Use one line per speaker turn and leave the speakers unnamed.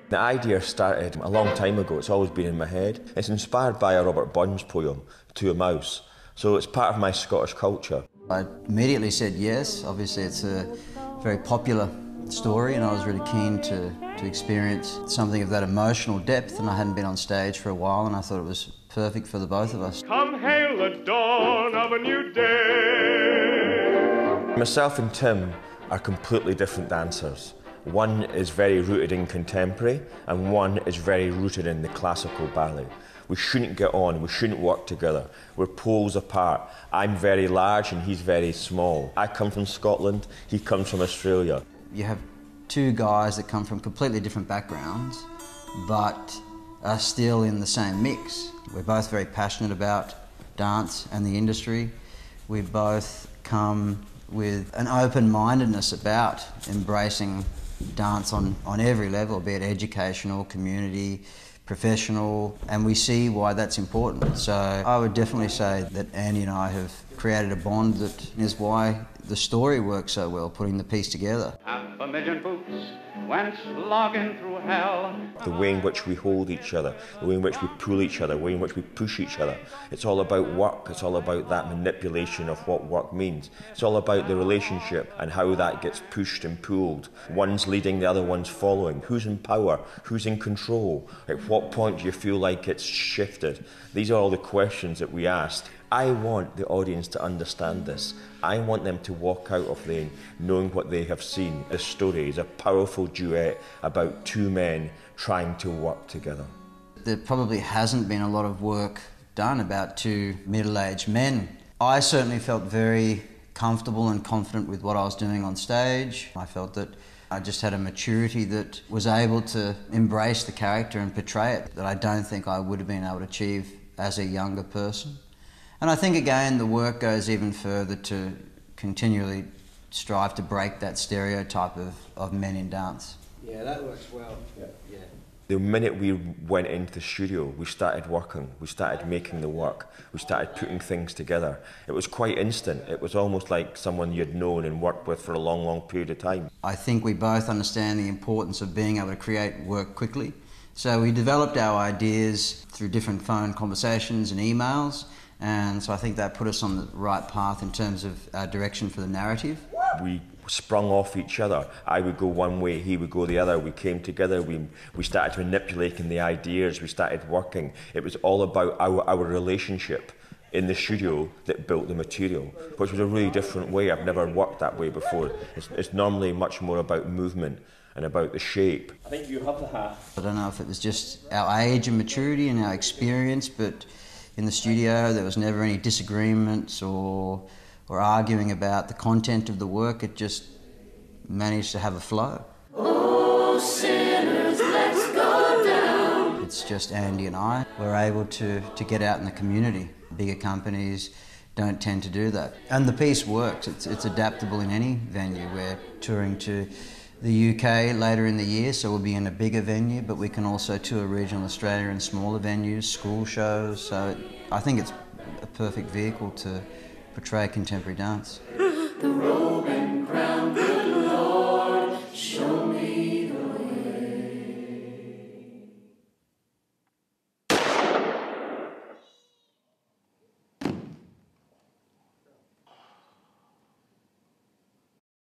The idea started a long time ago. It's always been in my head. It's inspired by a Robert Burns poem, To a Mouse. So it's part of my Scottish culture.
I immediately said yes. Obviously it's a very popular story and I was really keen to experience something of that emotional depth, and I hadn't been on stage for a while and I thought it was perfect for the both of us.
Come hail the dawn of a new day.
Myself and Tim are completely different dancers. One is very rooted in contemporary and one is very rooted in the classical ballet. We shouldn't get on, we shouldn't work together. We're poles apart. I'm very large and he's very small. I come from Scotland, he comes from Australia.
You have two guys that come from completely different backgrounds but are still in the same mix. We're both very passionate about dance and the industry. We both come with an open-mindedness about embracing dance on every level, be it educational, community, professional, and we see why that's important. So I would definitely say that Andy and I have created a bond that is why the story works so well, putting the piece together.
500,000 boots went slogging through hell.
The way in which we hold each other, the way in which we pull each other, the way in which we push each other. It's all about work, it's all about that manipulation of what work means. It's all about the relationship and how that gets pushed and pulled. One's leading, the other one's following. Who's in power? Who's in control? At what point do you feel like it's shifted? These are all the questions that we asked. I want the audience to understand this. I want them to walk out of there knowing what they have seen. The story is a powerful duet about two men trying to work together.
There probably hasn't been a lot of work done about two middle-aged men. I certainly felt very comfortable and confident with what I was doing on stage. I felt that I just had a maturity that was able to embrace the character and portray it that I don't think I would have been able to achieve as a younger person. And I think, again, the work goes even further to continually strive to break that stereotype of men in dance.
Yeah, that works well. Yeah.
The minute we went into the studio, we started working, we started making the work, we started putting things together. It was quite instant. It was almost like someone you'd known and worked with for a long, long period of time.
I think we both understand the importance of being able to create work quickly. So we developed our ideas through different phone conversations and emails. And so I think that put us on the right path in terms of our direction for the narrative.
We sprung off each other. I would go one way, he would go the other. We came together, we started manipulating the ideas, we started working. It was all about our relationship in the studio that built the material, which was a really different way. I've never worked that way before. It's normally much more about movement and about the shape.
I think you have the hat.
I don't know if it was just our age and maturity and our experience, but in the studio there was never any disagreements or arguing about the content of the work. It just managed to have a flow.
Oh, sinners, let's go down.
It's just Andy and I. We're able to get out in the community. Bigger companies don't tend to do that. And the piece works. It's adaptable in any venue. We're touring to the UK later in the year, so we'll be in a bigger venue, but we can also tour regional Australia in smaller venues, school shows, so I think it's a perfect vehicle to portray contemporary dance.
The robe and